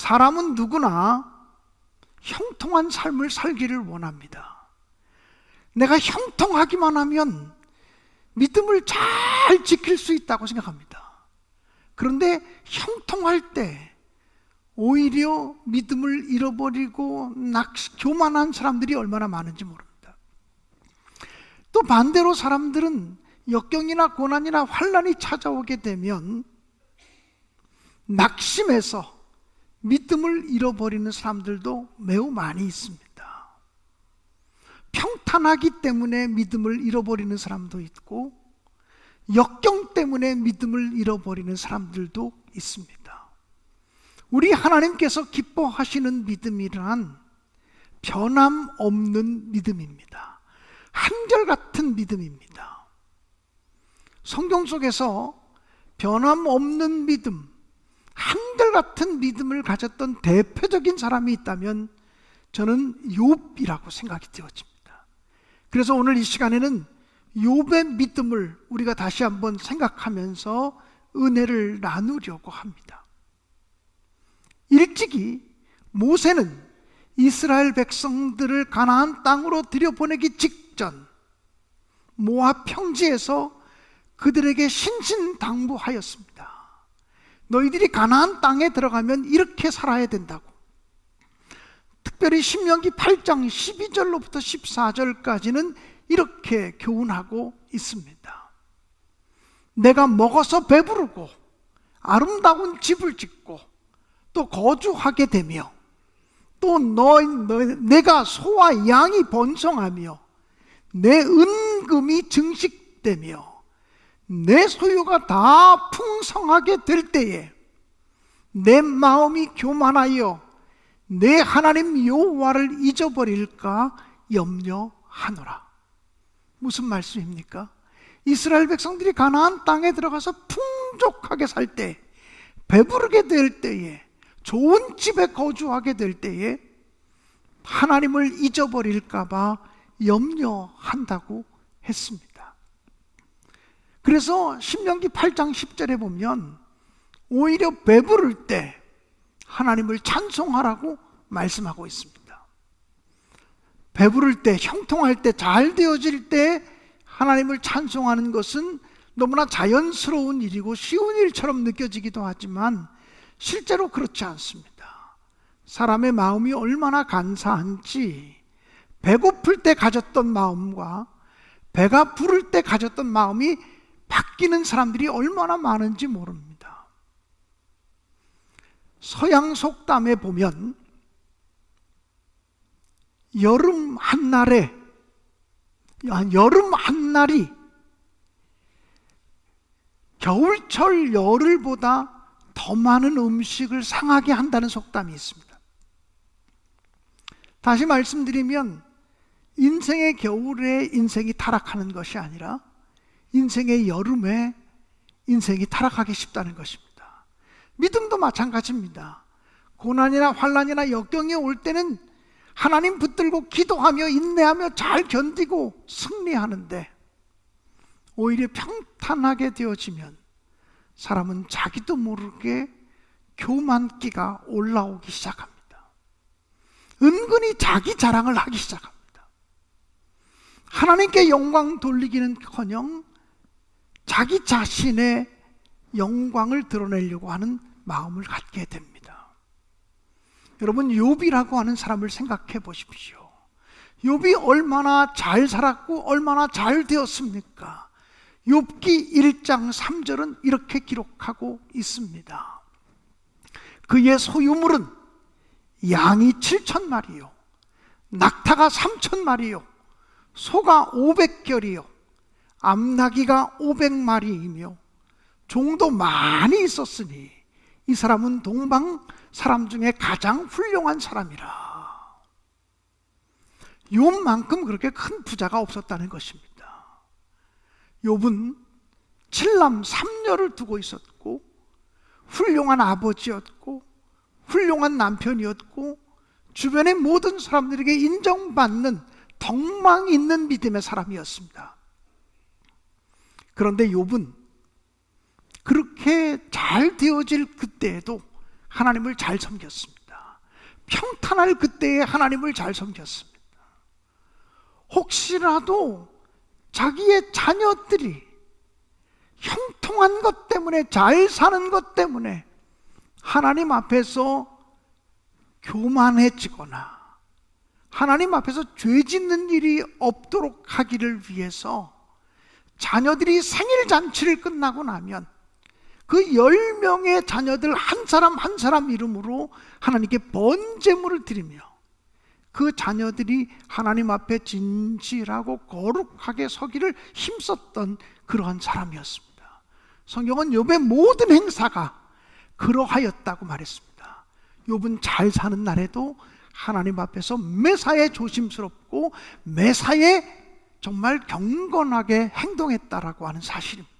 사람은 누구나 형통한 삶을 살기를 원합니다. 내가 형통하기만 하면 믿음을 잘 지킬 수 있다고 생각합니다. 그런데 형통할 때 오히려 믿음을 잃어버리고 교만한 사람들이 얼마나 많은지 모릅니다. 또 반대로 사람들은 역경이나 고난이나 환난이 찾아오게 되면 낙심해서 믿음을 잃어버리는 사람들도 매우 많이 있습니다. 평탄하기 때문에 믿음을 잃어버리는 사람도 있고 역경 때문에 믿음을 잃어버리는 사람들도 있습니다. 우리 하나님께서 기뻐하시는 믿음이란 변함없는 믿음입니다. 한결같은 믿음입니다. 성경 속에서 변함없는 믿음, 한결같은 믿음을 가졌던 대표적인 사람이 있다면 저는 욥이라고 생각이 되어집니다. 그래서 오늘 이 시간에는 욥의 믿음을 우리가 다시 한번 생각하면서 은혜를 나누려고 합니다. 일찍이 모세는 이스라엘 백성들을 가나안 땅으로 들여보내기 직전 모압 평지에서 그들에게 신신당부하였습니다. 너희들이 가나안 땅에 들어가면 이렇게 살아야 된다고. 특별히 신명기 8장 12절로부터 14절까지는 이렇게 교훈하고 있습니다. 내가 먹어서 배부르고 아름다운 집을 짓고 또 거주하게 되며 또 내가 소와 양이 번성하며 내 은금이 증식되며 내 소유가 다 풍성하게 될 때에 내 마음이 교만하여 내 하나님 여호와를 잊어버릴까 염려하노라. 무슨 말씀입니까? 이스라엘 백성들이 가나안 땅에 들어가서 풍족하게 살 때, 배부르게 될 때에, 좋은 집에 거주하게 될 때에 하나님을 잊어버릴까 봐 염려한다고 했습니다. 그래서 신명기 8장 10절에 보면 오히려 배부를 때 하나님을 찬송하라고 말씀하고 있습니다. 배부를 때, 형통할 때, 잘 되어질 때 하나님을 찬송하는 것은 너무나 자연스러운 일이고 쉬운 일처럼 느껴지기도 하지만 실제로 그렇지 않습니다. 사람의 마음이 얼마나 간사한지 배고플 때 가졌던 마음과 배가 부를 때 가졌던 마음이 바뀌는 사람들이 얼마나 많은지 모릅니다. 서양 속담에 보면 여름 한날이 겨울철 열흘보다 더 많은 음식을 상하게 한다는 속담이 있습니다. 다시 말씀드리면 인생의 겨울에 인생이 타락하는 것이 아니라 인생의 여름에 인생이 타락하기 쉽다는 것입니다. 믿음도 마찬가지입니다. 고난이나 환난이나 역경이 올 때는 하나님 붙들고 기도하며 인내하며 잘 견디고 승리하는데 오히려 평탄하게 되어지면 사람은 자기도 모르게 교만기가 올라오기 시작합니다. 은근히 자기 자랑을 하기 시작합니다. 하나님께 영광 돌리기는커녕 자기 자신의 영광을 드러내려고 하는 마음을 갖게 됩니다. 여러분, 욥이라고 하는 사람을 생각해 보십시오. 욥이 얼마나 잘 살았고 얼마나 잘 되었습니까? 욥기 1장 3절은 이렇게 기록하고 있습니다. 그의 소유물은 양이 7,000마리요 낙타가 3,000마리요 소가 500결이요 암나귀가 500마리이며 종도 많이 있었으니 이 사람은 동방 사람 중에 가장 훌륭한 사람이라. 욥만큼 그렇게 큰 부자가 없었다는 것입니다. 욥은 7남 3녀를 두고 있었고 훌륭한 아버지였고 훌륭한 남편이었고 주변의 모든 사람들에게 인정받는 덕망 있는 믿음의 사람이었습니다. 그런데 욥은 그렇게 잘 되어질 그때에도 하나님을 잘 섬겼습니다. 평탄할 그때에 하나님을 잘 섬겼습니다. 혹시라도 자기의 자녀들이 형통한 것 때문에, 잘 사는 것 때문에 하나님 앞에서 교만해지거나 하나님 앞에서 죄 짓는 일이 없도록 하기를 위해서 자녀들이 생일 잔치를 끝나고 나면 그 10명의 자녀들 한 사람 한 사람 이름으로 하나님께 번제물을 드리며 그 자녀들이 하나님 앞에 진실하고 거룩하게 서기를 힘썼던 그러한 사람이었습니다. 성경은 욥의 모든 행사가 그러하였다고 말했습니다. 욥은 잘 사는 날에도 하나님 앞에서 매사에 조심스럽고 매사에 정말 경건하게 행동했다라고 하는 사실입니다.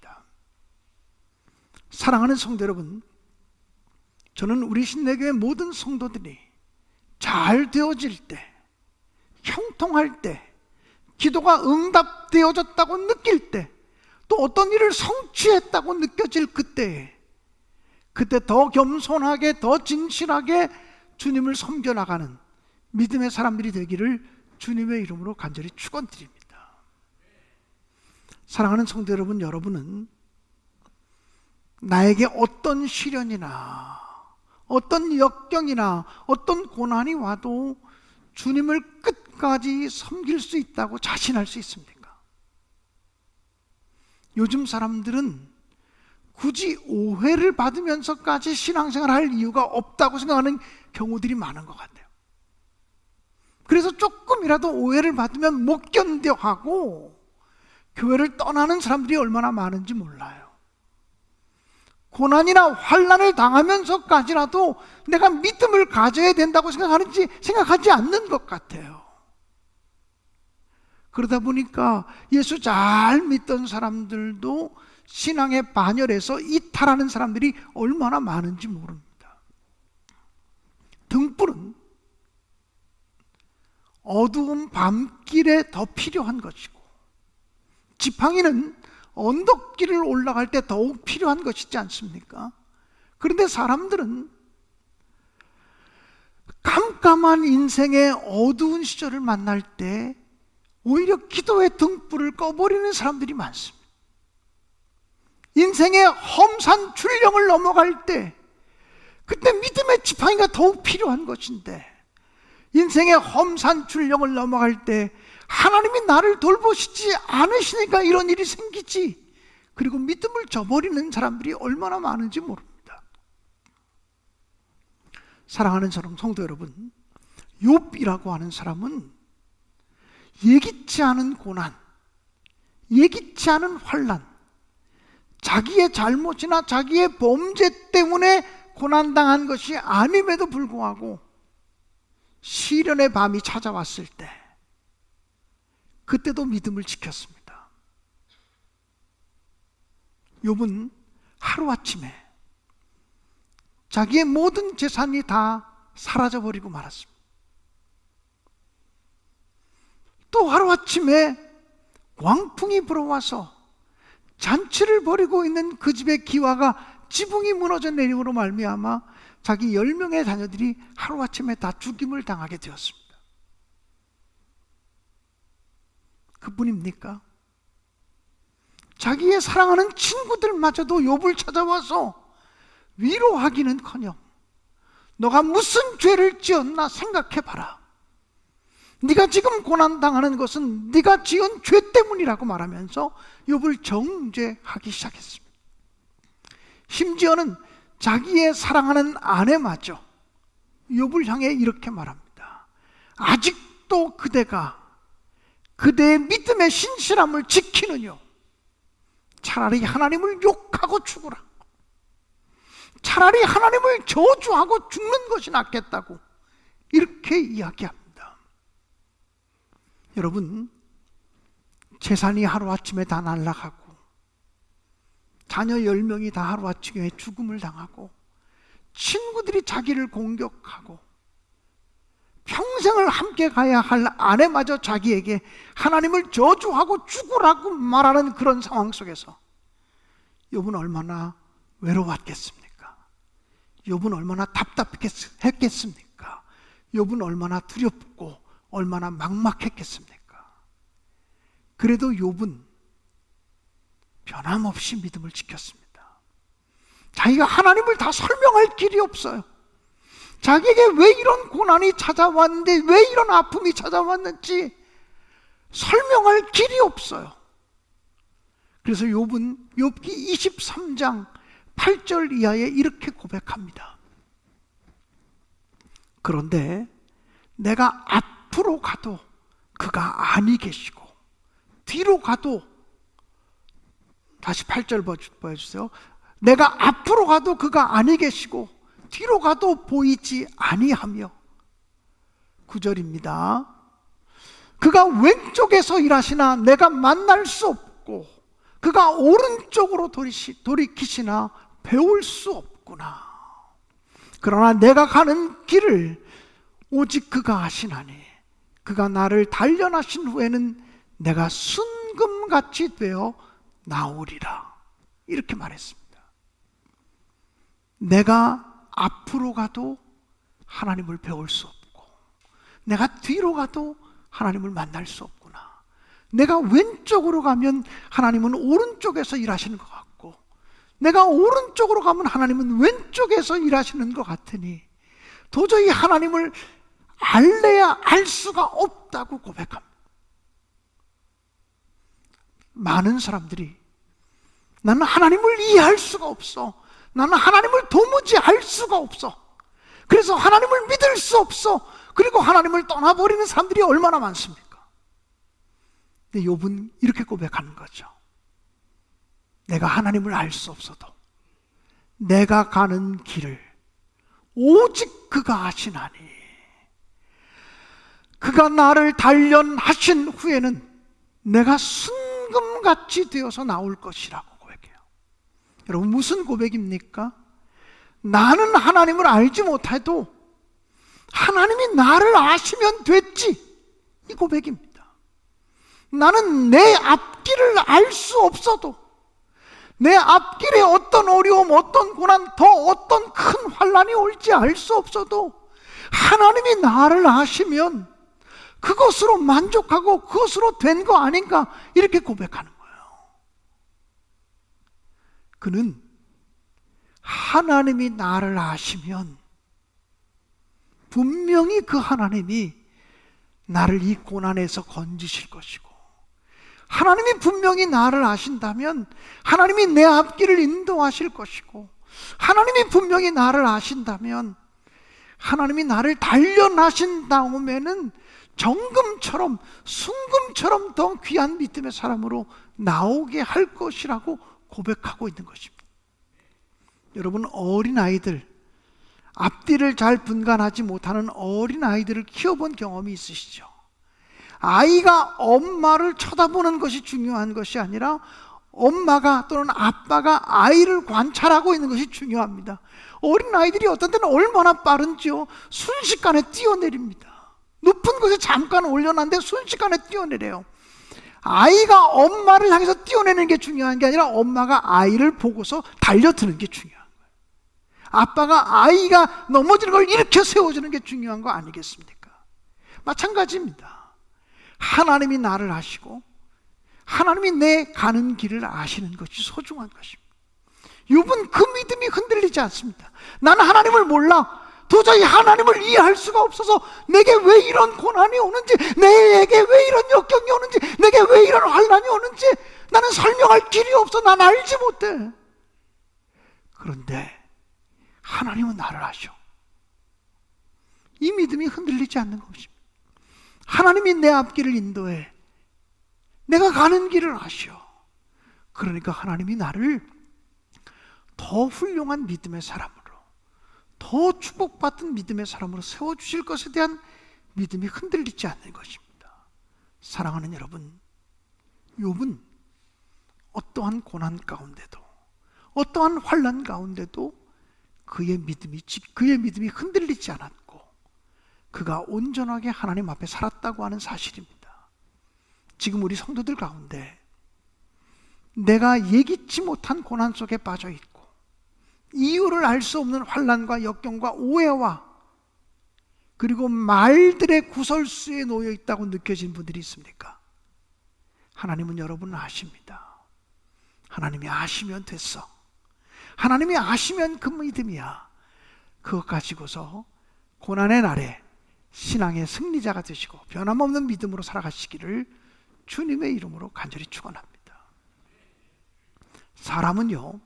사랑하는 성도 여러분, 저는 우리 신내교회 모든 성도들이 잘 되어질 때, 형통할 때, 기도가 응답되어졌다고 느낄 때, 또 어떤 일을 성취했다고 느껴질 그때 더 겸손하게, 더 진실하게 주님을 섬겨나가는 믿음의 사람들이 되기를 주님의 이름으로 간절히 축원드립니다. 사랑하는 성도 여러분, 여러분은 나에게 어떤 시련이나 어떤 역경이나 어떤 고난이 와도 주님을 끝까지 섬길 수 있다고 자신할 수 있습니까? 요즘 사람들은 굳이 오해를 받으면서까지 신앙생활을 할 이유가 없다고 생각하는 경우들이 많은 것 같아요. 그래서 조금이라도 오해를 받으면 못 견뎌 하고 교회를 떠나는 사람들이 얼마나 많은지 몰라요. 고난이나 환난을 당하면서까지라도 내가 믿음을 가져야 된다고 생각하지 않는 것 같아요. 그러다 보니까 예수 잘 믿던 사람들도 신앙의 반열에서 이탈하는 사람들이 얼마나 많은지 모릅니다. 등불은 어두운 밤길에 더 필요한 것이고, 지팡이는 언덕길을 올라갈 때 더욱 필요한 것이지 않습니까? 그런데 사람들은 깜깜한 인생의 어두운 시절을 만날 때 오히려 기도의 등불을 꺼버리는 사람들이 많습니다. 인생의 험산 출령을 넘어갈 때 그때 믿음의 지팡이가 더욱 필요한 것인데, 인생의 험산 출령을 넘어갈 때 하나님이 나를 돌보시지 않으시니까 이런 일이 생기지, 그리고 믿음을 저버리는 사람들이 얼마나 많은지 모릅니다. 사랑하는 성도 여러분, 욥이라고 하는 사람은 예기치 않은 고난, 예기치 않은 환난, 자기의 잘못이나 자기의 범죄 때문에 고난당한 것이 아님에도 불구하고 시련의 밤이 찾아왔을 때 그때도 믿음을 지켰습니다. 욥은 하루아침에 자기의 모든 재산이 다 사라져버리고 말았습니다. 또 하루아침에 광풍이 불어와서 잔치를 벌이고 있는 그 집의 기와가 지붕이 무너져 내림으로 말미암아 자기 10명의 자녀들이 하루아침에 다 죽임을 당하게 되었습니다. 그뿐입니까? 자기의 사랑하는 친구들마저도 욥을 찾아와서 위로하기는커녕 너가 무슨 죄를 지었나 생각해봐라, 네가 지금 고난당하는 것은 네가 지은 죄 때문이라고 말하면서 욥을 정죄하기 시작했습니다. 심지어는 자기의 사랑하는 아내마저 욥을 향해 이렇게 말합니다. 아직도 그대가 그대의 믿음의 신실함을 지키느뇨? 차라리 하나님을 욕하고 죽으라. 차라리 하나님을 저주하고 죽는 것이 낫겠다고 이렇게 이야기합니다. 여러분, 재산이 하루아침에 다 날아가고 자녀 10명이 다 하루아침에 죽음을 당하고 친구들이 자기를 공격하고 평생을 함께 가야 할 아내마저 자기에게 하나님을 저주하고 죽으라고 말하는 그런 상황 속에서 욥은 얼마나 외로웠겠습니까? 욥은 얼마나 답답했겠습니까? 욥은 얼마나 두렵고 얼마나 막막했겠습니까? 그래도 욥은 변함없이 믿음을 지켰습니다. 자기가 하나님을 다 설명할 길이 없어요. 자기에게 왜 이런 고난이 찾아왔는데, 왜 이런 아픔이 찾아왔는지 설명할 길이 없어요. 그래서 욥은 욥기 23장 8절 이하에 이렇게 고백합니다. 그런데 내가 앞으로 가도 그가 아니 계시고, 뒤로 가도, 다시 8절 보여주세요. 내가 앞으로 가도 그가 아니 계시고 뒤로 가도 보이지 아니하며. 9절입니다. 그가 왼쪽에서 일하시나 내가 만날 수 없고 그가 오른쪽으로 돌이키시나 배울 수 없구나. 그러나 내가 가는 길을 오직 그가 아시나니 그가 나를 단련하신 후에는 내가 순금같이 되어 나오리라. 이렇게 말했습니다. 내가 앞으로 가도 하나님을 배울 수 없고, 내가 뒤로 가도 하나님을 만날 수 없구나. 내가 왼쪽으로 가면 하나님은 오른쪽에서 일하시는 것 같고, 내가 오른쪽으로 가면 하나님은 왼쪽에서 일하시는 것 같으니 도저히 하나님을 알래야 알 수가 없다고 고백합니다. 많은 사람들이 나는 하나님을 이해할 수가 없어, 나는 하나님을 도무지 알 수가 없어, 그래서 하나님을 믿을 수 없어, 그리고 하나님을 떠나버리는 사람들이 얼마나 많습니까? 근데 욥은 이렇게 고백하는 거죠. 내가 하나님을 알 수 없어도 내가 가는 길을 오직 그가 아시나니 그가 나를 단련하신 후에는 내가 순금같이 되어서 나올 것이라고 고백해요. 여러분, 무슨 고백입니까? 나는 하나님을 알지 못해도 하나님이 나를 아시면 됐지, 이 고백입니다. 나는 내 앞길을 알 수 없어도, 내 앞길에 어떤 어려움, 어떤 고난, 더 어떤 큰 환난이 올지 알 수 없어도 하나님이 나를 아시면 그것으로 만족하고 그것으로 된 거 아닌가, 이렇게 고백하는 거예요. 그는 하나님이 나를 아시면 분명히 그 하나님이 나를 이 고난에서 건지실 것이고, 하나님이 분명히 나를 아신다면 하나님이 내 앞길을 인도하실 것이고, 하나님이 분명히 나를 아신다면 하나님이 나를 단련하신 다음에는 정금처럼, 순금처럼 더 귀한 믿음의 사람으로 나오게 할 것이라고 고백하고 있는 것입니다. 여러분, 어린아이들, 앞뒤를 잘 분간하지 못하는 어린아이들을 키워본 경험이 있으시죠? 아이가 엄마를 쳐다보는 것이 중요한 것이 아니라 엄마가 또는 아빠가 아이를 관찰하고 있는 것이 중요합니다. 어린아이들이 어떤 때는 얼마나 빠른지요? 순식간에 뛰어내립니다. 높은 곳에 잠깐 올려놨는데 순식간에 뛰어내려요. 아이가 엄마를 향해서 뛰어내는 게 중요한 게 아니라 엄마가 아이를 보고서 달려드는 게 중요한 거예요. 아빠가 아이가 넘어지는 걸 일으켜 세워주는 게 중요한 거 아니겠습니까? 마찬가지입니다. 하나님이 나를 아시고 하나님이 내 가는 길을 아시는 것이 소중한 것입니다. 욥은 그 믿음이 흔들리지 않습니다. 나는 하나님을 몰라, 도저히 하나님을 이해할 수가 없어서 내게 왜 이런 고난이 오는지, 내게 왜 이런 역경이 오는지, 내게 왜 이런 환난이 오는지 나는 설명할 길이 없어, 난 알지 못해. 그런데 하나님은 나를 아셔. 이 믿음이 흔들리지 않는 것입니다. 하나님이 내 앞길을 인도해, 내가 가는 길을 아셔. 그러니까 하나님이 나를 더 훌륭한 믿음의 사람으로, 더 축복받은 믿음의 사람으로 세워주실 것에 대한 믿음이 흔들리지 않는 것입니다. 사랑하는 여러분, 욥은 어떠한 고난 가운데도, 어떠한 환난 가운데도 그의 믿음이 흔들리지 않았고 그가 온전하게 하나님 앞에 살았다고 하는 사실입니다. 지금 우리 성도들 가운데 내가 예기치 못한 고난 속에 빠져 있고, 이유를 알 수 없는 환난과 역경과 오해와 그리고 말들의 구설수에 놓여 있다고 느껴진 분들이 있습니까? 하나님은 여러분을 아십니다. 하나님이 아시면 됐어. 하나님이 아시면 그 믿음이야. 그것 가지고서 고난의 날에 신앙의 승리자가 되시고 변함없는 믿음으로 살아가시기를 주님의 이름으로 간절히 축원합니다. 사람은요,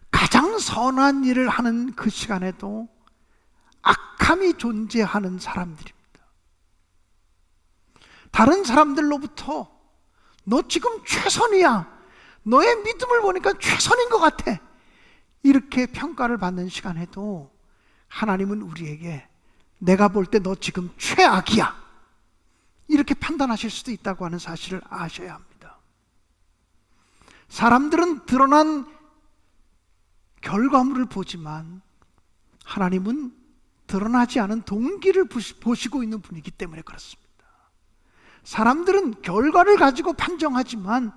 가장 선한 일을 하는 그 시간에도 악함이 존재하는 사람들입니다. 다른 사람들로부터 너 지금 최선이야, 너의 믿음을 보니까 최선인 것 같아, 이렇게 평가를 받는 시간에도 하나님은 우리에게 내가 볼 때 너 지금 최악이야, 이렇게 판단하실 수도 있다고 하는 사실을 아셔야 합니다. 사람들은 드러난 결과물을 보지만 하나님은 드러나지 않은 동기를 보시고 있는 분이기 때문에 그렇습니다. 사람들은 결과를 가지고 판정하지만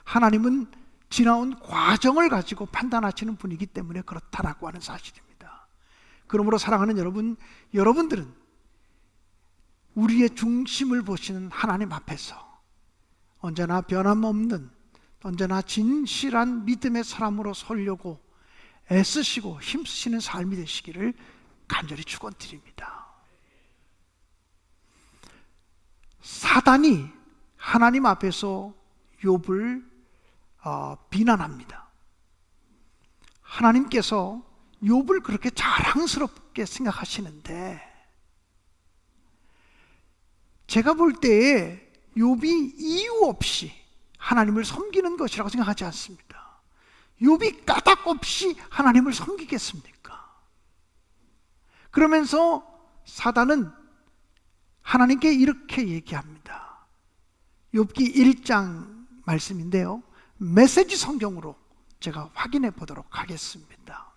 하나님은 지나온 과정을 가지고 판단하시는 분이기 때문에 그렇다라고 하는 사실입니다. 그러므로 사랑하는 여러분, 여러분들은 우리의 중심을 보시는 하나님 앞에서 언제나 변함없는, 언제나 진실한 믿음의 사람으로 서려고 애쓰시고 힘쓰시는 삶이 되시기를 간절히 축원드립니다. 사단이 하나님 앞에서 욥을 비난합니다. 하나님께서 욥을 그렇게 자랑스럽게 생각하시는데 제가 볼 때에 욥이 이유 없이 하나님을 섬기는 것이라고 생각하지 않습니다. 욥이 까닭 없이 하나님을 섬기겠습니까? 그러면서 사단은 하나님께 이렇게 얘기합니다. 욥기 1장 말씀인데요, 메시지 성경으로 제가 확인해 보도록 하겠습니다.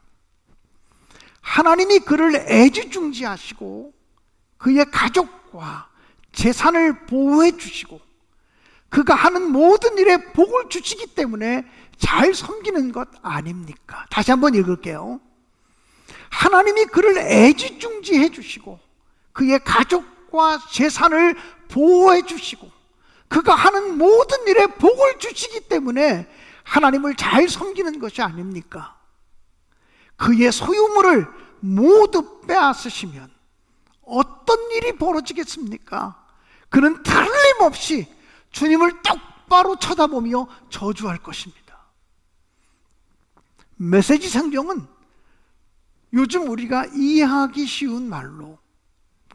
하나님이 그를 애지중지하시고 그의 가족과 재산을 보호해 주시고 그가 하는 모든 일에 복을 주시기 때문에 잘 섬기는 것 아닙니까? 다시 한번 읽을게요. 하나님이 그를 애지중지해 주시고 그의 가족과 재산을 보호해 주시고 그가 하는 모든 일에 복을 주시기 때문에 하나님을 잘 섬기는 것이 아닙니까? 그의 소유물을 모두 빼앗으시면 어떤 일이 벌어지겠습니까? 그는 틀림없이 주님을 똑바로 쳐다보며 저주할 것입니다. 메시지 성경은 요즘 우리가 이해하기 쉬운 말로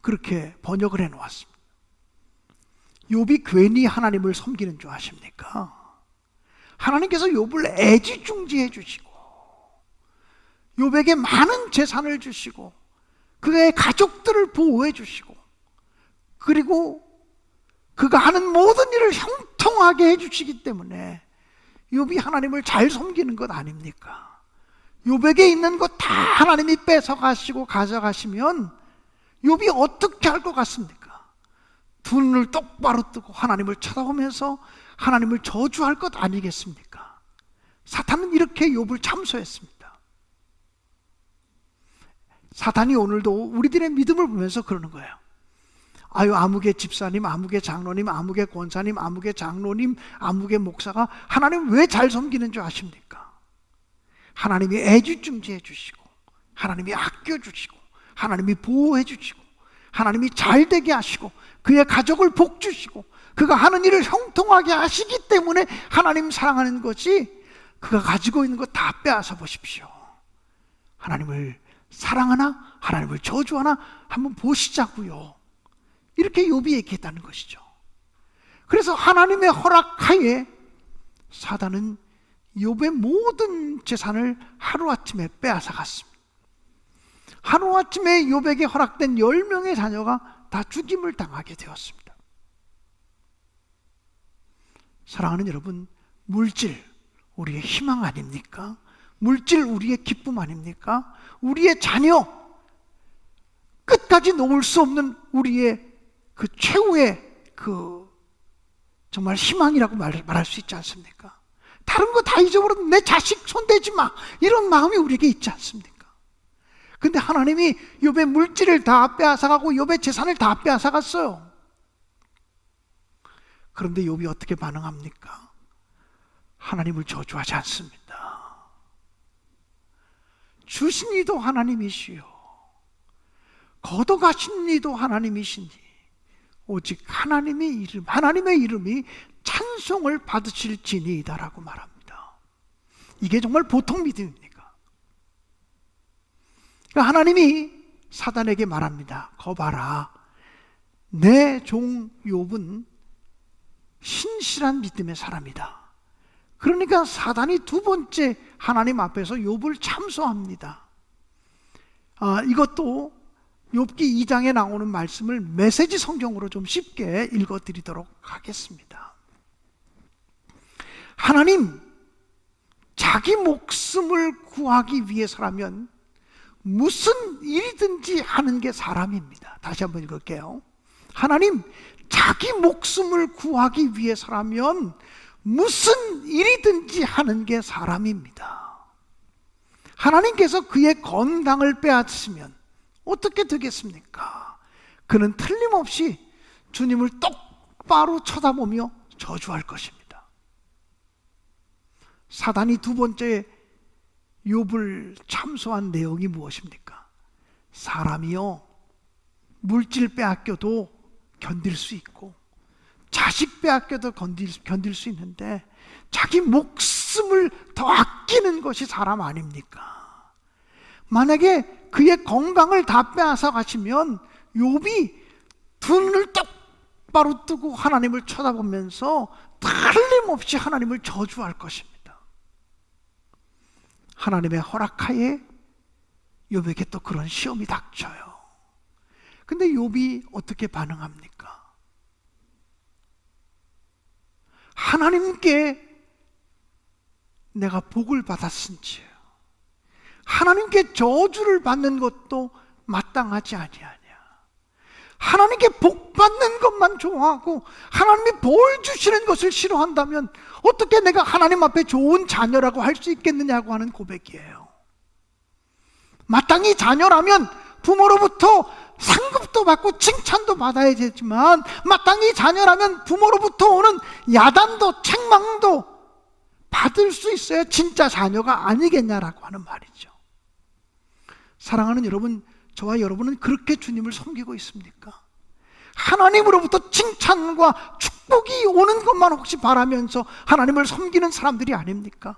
그렇게 번역을 해놓았습니다. 욥이 괜히 하나님을 섬기는 줄 아십니까? 하나님께서 욥을 애지중지해 주시고 욥에게 많은 재산을 주시고 그의 가족들을 보호해 주시고 그리고 그가 하는 모든 일을 형통하게 해주시기 때문에 욥이 하나님을 잘 섬기는 것 아닙니까? 욥에게 있는 것 다 하나님이 뺏어가시고 가져가시면 욥이 어떻게 할 것 같습니까? 두 눈을 똑바로 뜨고 하나님을 쳐다보면서 하나님을 저주할 것 아니겠습니까? 사탄은 이렇게 욥을 참소했습니다. 사탄이 오늘도 우리들의 믿음을 보면서 그러는 거예요. 아유, 아무개 집사님, 아무개 장로님, 아무개 권사님, 아무개 장로님, 아무개 목사가 하나님 왜 잘 섬기는 줄 아십니까? 하나님이 애지중지해 주시고 하나님이 아껴주시고 하나님이 보호해 주시고 하나님이 잘되게 하시고 그의 가족을 복주시고 그가 하는 일을 형통하게 하시기 때문에 하나님 사랑하는 거지, 그가 가지고 있는 거 다 빼앗아 보십시오. 하나님을 사랑하나 하나님을 저주하나 한번 보시자고요. 이렇게 욥이 얘기했다는 것이죠. 그래서 하나님의 허락하에 사단은 욥의 모든 재산을 하루아침에 빼앗아 갔습니다. 하루아침에 욥에게 허락된 10명의 자녀가 다 죽임을 당하게 되었습니다. 사랑하는 여러분, 물질 우리의 희망 아닙니까? 물질 우리의 기쁨 아닙니까? 우리의 자녀, 끝까지 놓을 수 없는 우리의 그 최후의 그 정말 희망이라고 말할 수 있지 않습니까? 다른 거 다 잊어버려도 내 자식 손대지 마, 이런 마음이 우리에게 있지 않습니까? 근데 하나님이 욥의 물질을 다 빼앗아가고 욥의 재산을 다 빼앗아갔어요. 그런데 욥이 어떻게 반응합니까? 하나님을 저주하지 않습니다. 주신 이도 하나님이시요 거둬가신 이도 하나님이시니 오직 하나님의 이름이 찬송을 받으실지니이다라고 말합니다. 이게 정말 보통 믿음입니까? 그러니까 하나님이 사단에게 말합니다. 거 봐라, 내 종 욥은 신실한 믿음의 사람이다. 그러니까 사단이 두 번째 하나님 앞에서 욥을 참소합니다. 이것도 욥기 2장에 나오는 말씀을 메시지 성경으로 좀 쉽게 읽어드리도록 하겠습니다. 하나님, 자기 목숨을 구하기 위해서라면 무슨 일이든지 하는 게 사람입니다. 다시 한번 읽을게요. 하나님, 자기 목숨을 구하기 위해서라면 무슨 일이든지 하는 게 사람입니다. 하나님께서 그의 건강을 빼앗으시면 어떻게 되겠습니까? 그는 틀림없이 주님을 똑바로 쳐다보며 저주할 것입니다. 사단이 두 번째 욥을 참소한 내용이 무엇입니까? 사람이요, 물질 빼앗겨도 견딜 수 있고 자식 빼앗겨도 견딜 수 있는데 자기 목숨을 더 아끼는 것이 사람 아닙니까? 만약에 그의 건강을 다 빼앗아 가시면 욥이 두 눈을 똑바로 뜨고 하나님을 쳐다보면서 틀림없이 하나님을 저주할 것입니다. 하나님의 허락하에 욥에게 또 그런 시험이 닥쳐요. 근데 욥이 어떻게 반응합니까? 하나님께 내가 복을 받았은지 하나님께 저주를 받는 것도 마땅하지 아니하냐. 하나님께 복 받는 것만 좋아하고 하나님이 벌 주시는 것을 싫어한다면 어떻게 내가 하나님 앞에 좋은 자녀라고 할 수 있겠느냐고 하는 고백이에요. 마땅히 자녀라면 부모로부터 상급도 받고 칭찬도 받아야 되지만 마땅히 자녀라면 부모로부터 오는 야단도 책망도 받을 수 있어야 진짜 자녀가 아니겠냐라고 하는 말이죠. 사랑하는 여러분, 저와 여러분은 그렇게 주님을 섬기고 있습니까? 하나님으로부터 칭찬과 축복이 오는 것만 혹시 바라면서 하나님을 섬기는 사람들이 아닙니까?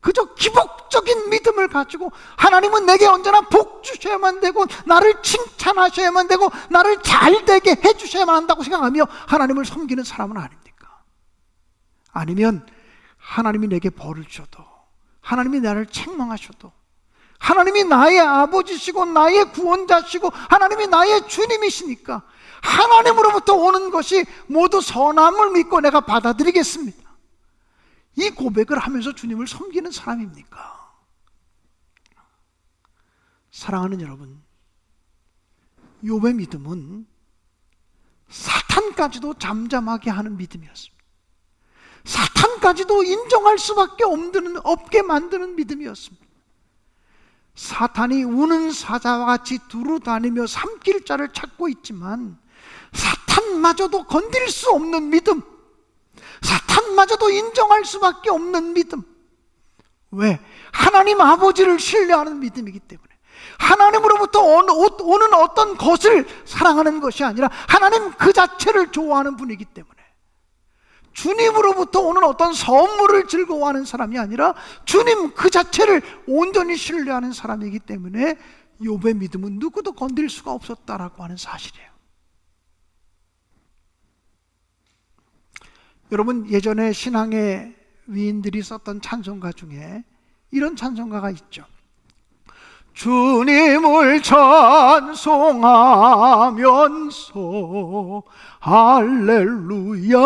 그저 기복적인 믿음을 가지고 하나님은 내게 언제나 복 주셔야만 되고 나를 칭찬하셔야만 되고 나를 잘되게 해주셔야만 한다고 생각하며 하나님을 섬기는 사람은 아닙니까? 아니면 하나님이 내게 벌을 줘도 하나님이 나를 책망하셔도 하나님이 나의 아버지시고 나의 구원자시고 하나님이 나의 주님이시니까 하나님으로부터 오는 것이 모두 선함을 믿고 내가 받아들이겠습니다. 이 고백을 하면서 주님을 섬기는 사람입니까? 사랑하는 여러분, 욥의 믿음은 사탄까지도 잠잠하게 하는 믿음이었습니다. 사탄까지도 인정할 수밖에 없게 만드는 믿음이었습니다. 사탄이 우는 사자와 같이 두루 다니며 삼킬 자를 찾고 있지만 사탄마저도 건들 수 없는 믿음, 사탄마저도 인정할 수밖에 없는 믿음. 왜? 하나님 아버지를 신뢰하는 믿음이기 때문에, 하나님으로부터 오는 어떤 것을 사랑하는 것이 아니라 하나님 그 자체를 좋아하는 분이기 때문에, 주님으로부터 오는 어떤 선물을 즐거워하는 사람이 아니라 주님 그 자체를 온전히 신뢰하는 사람이기 때문에 욥의 믿음은 누구도 건드릴 수가 없었다라고 하는 사실이에요. 여러분, 예전에 신앙의 위인들이 썼던 찬송가 중에 이런 찬송가가 있죠. 주님을 찬송하면서 할렐루야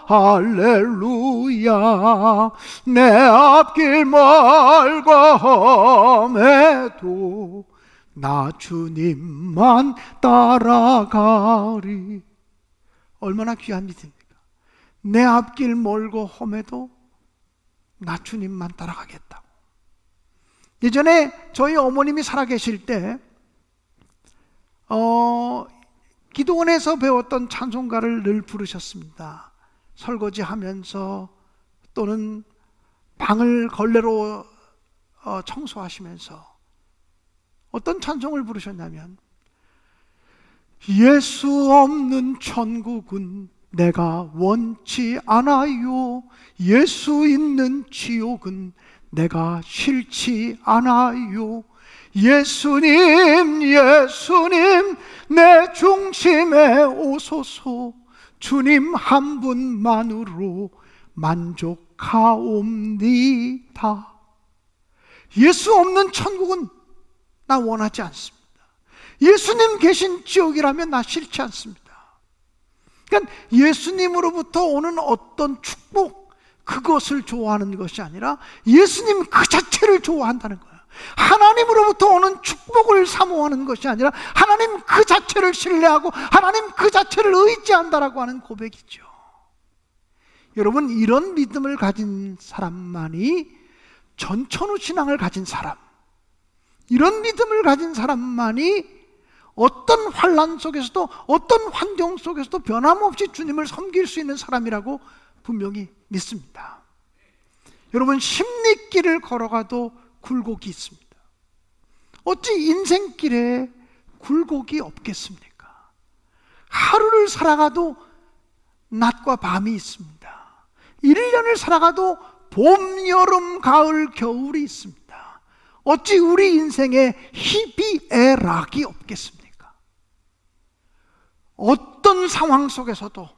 할렐루야 내 앞길 멀고 험해도 나 주님만 따라가리. 얼마나 귀한 믿음입니까? 내 앞길 멀고 험해도 나 주님만 따라가겠다고. 예전에 저희 어머님이 살아계실 때 기도원에서 배웠던 찬송가를 늘 부르셨습니다. 설거지하면서 또는 방을 걸레로 청소하시면서 어떤 찬송을 부르셨냐면, 예수 없는 천국은 내가 원치 않아요. 예수 있는 지옥은 내가 싫지 않아요. 예수님 예수님 내 중심에 오소서. 주님 한 분만으로 만족하옵니다. 예수 없는 천국은 나 원하지 않습니다. 예수님 계신 지옥이라면 나 싫지 않습니다. 그러니까 예수님으로부터 오는 어떤 축복, 그것을 좋아하는 것이 아니라 예수님 그 자체를 좋아한다는 거예요. 하나님으로부터 오는 축복을 사모하는 것이 아니라 하나님 그 자체를 신뢰하고 하나님 그 자체를 의지한다라고 하는 고백이죠. 여러분, 이런 믿음을 가진 사람만이 전천후 신앙을 가진 사람, 이런 믿음을 가진 사람만이 어떤 환난 속에서도 어떤 환경 속에서도 변함없이 주님을 섬길 수 있는 사람이라고 분명히 믿습니다. 여러분, 십리길을 걸어가도 굴곡이 있습니다. 어찌 인생길에 굴곡이 없겠습니까? 하루를 살아가도 낮과 밤이 있습니다. 1년을 살아가도 봄, 여름, 가을, 겨울이 있습니다. 어찌 우리 인생에 희비애락이 없겠습니까? 어떤 상황 속에서도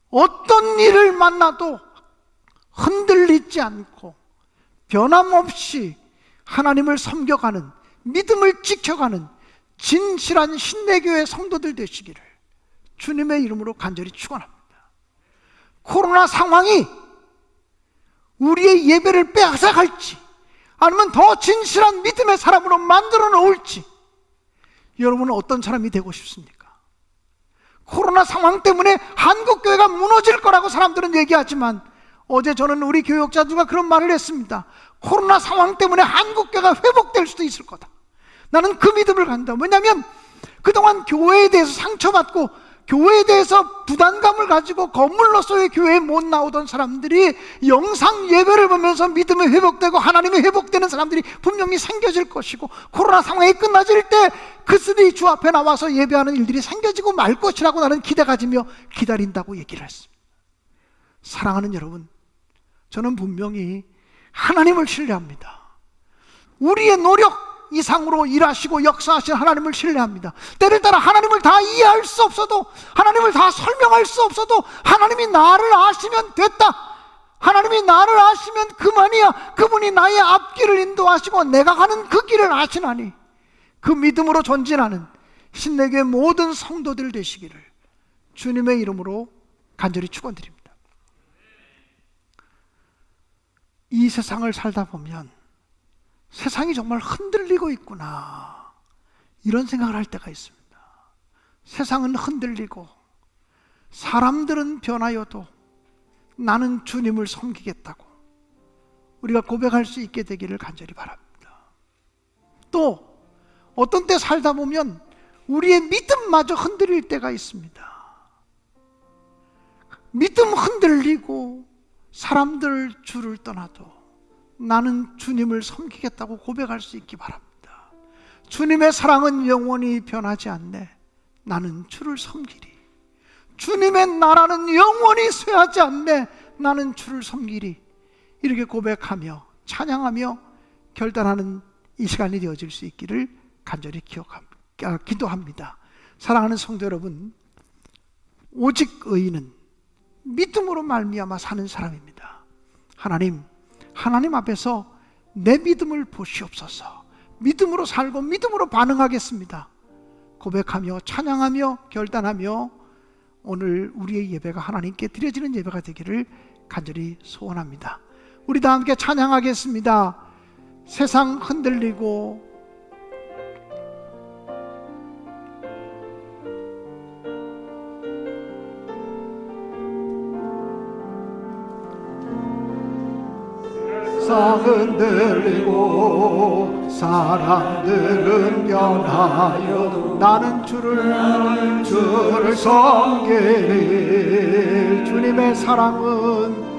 어떤 일을 만나도 흔들리지 않고 변함없이 하나님을 섬겨가는, 믿음을 지켜가는 진실한 신내교회 성도들 되시기를 주님의 이름으로 간절히 축원합니다. 코로나 상황이 우리의 예배를 빼앗아갈지 아니면 더 진실한 믿음의 사람으로 만들어 놓을지, 여러분은 어떤 사람이 되고 싶습니까? 코로나 상황 때문에 한국교회가 무너질 거라고 사람들은 얘기하지만, 어제 저는 우리 교역자들과 그런 말을 했습니다. 코로나 상황 때문에 한국교회가 회복될 수도 있을 거다. 나는 그 믿음을 간다. 왜냐하면 그동안 교회에 대해서 상처받고 교회에 대해서 부담감을 가지고 거물로서의 교회에 못 나오던 사람들이 영상 예배를 보면서 믿음이 회복되고 하나님이 회복되는 사람들이 분명히 생겨질 것이고, 코로나 상황이 끝나질 때 그들이 주 앞에 나와서 예배하는 일들이 생겨지고 말 것이라고 나는 기대 가지며 기다린다고 얘기를 했습니다. 사랑하는 여러분, 저는 분명히 하나님을 신뢰합니다. 우리의 노력 이상으로 일하시고 역사하신 하나님을 신뢰합니다. 때를 따라 하나님을 다 이해할 수 없어도, 하나님을 다 설명할 수 없어도 하나님이 나를 아시면 됐다, 하나님이 나를 아시면 그만이야, 그분이 나의 앞길을 인도하시고 내가 가는 그 길을 아시나니, 그 믿음으로 전진하는 신내교회 모든 성도들 되시기를 주님의 이름으로 간절히 축원드립니다. 이 세상을 살다 보면 세상이 정말 흔들리고 있구나, 이런 생각을 할 때가 있습니다. 세상은 흔들리고 사람들은 변하여도 나는 주님을 섬기겠다고 우리가 고백할 수 있게 되기를 간절히 바랍니다. 또 어떤 때 살다 보면 우리의 믿음마저 흔들릴 때가 있습니다. 믿음 흔들리고 사람들 주를 떠나도 나는 주님을 섬기겠다고 고백할 수 있기 바랍니다. 주님의 사랑은 영원히 변하지 않네, 나는 주를 섬기리. 주님의 나라는 영원히 쇠하지 않네, 나는 주를 섬기리. 이렇게 고백하며 찬양하며 결단하는 이 시간이 되어질 수 있기를 간절히 기도합니다. 사랑하는 성도 여러분, 오직 의인은 믿음으로 말미암아 사는 사람입니다. 하나님 앞에서 내 믿음을 보시옵소서. 믿음으로 살고 믿음으로 반응하겠습니다. 고백하며 찬양하며 결단하며 오늘 우리의 예배가 하나님께 드려지는 예배가 되기를 간절히 소원합니다. 우리 다 함께 찬양하겠습니다. 세상 흔들리고 세상은 들리고 사람들은 변하여도 나는 주를 섬기리. 주님의 사랑은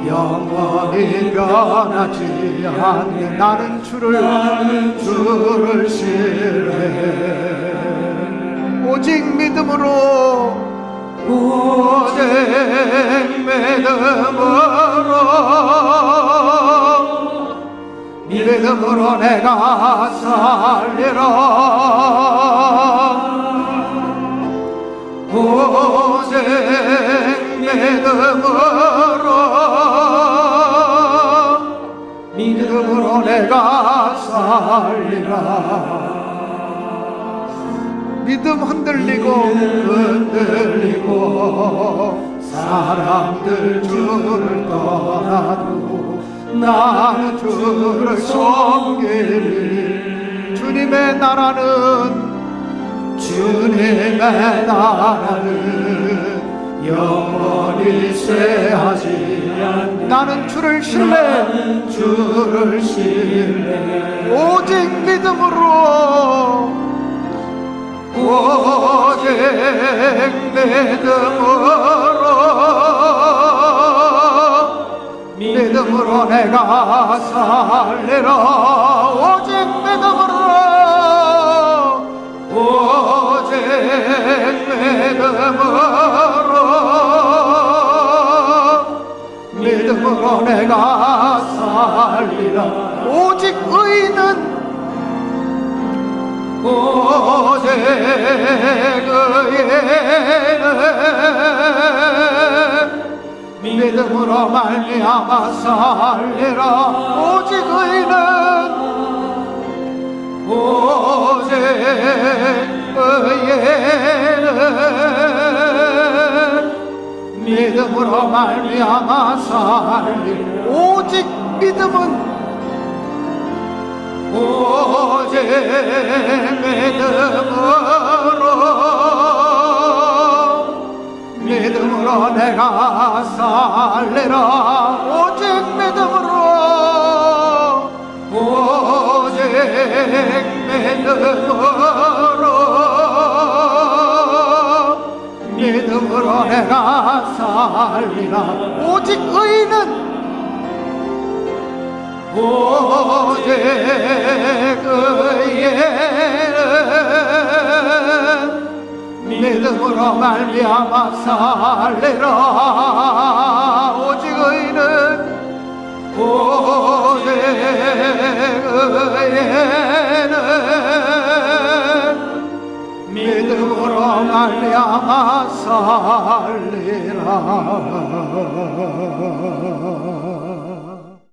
영원히 변하지 않네. 나는 주를 신뢰해. 오직 믿음으로 믿음으로 내가 살리라. 오직 믿음으로 내가 살리라. 믿음 흔들리고 사람들 주를 떠나도 나는 주를 섬기리. 주님의 나라는 영원히 쇠하지 않네. 나는 주를 신뢰. 오직 믿음으로 믿음으로 내가 살리라. 오직 믿음으로 내가 살리라. 오직 의인은 믿음으로 말미암아 살리라. 오직 의인은 믿음으로 말미암아 살리라. 오직 믿음은 믿음으로 내가 살리라. 오직 믿음으로 내가 살리라. 오직 의인은 믿음으로 말미암아 살리라. 오직 의인은 믿음으로 말미암아 살리라. 「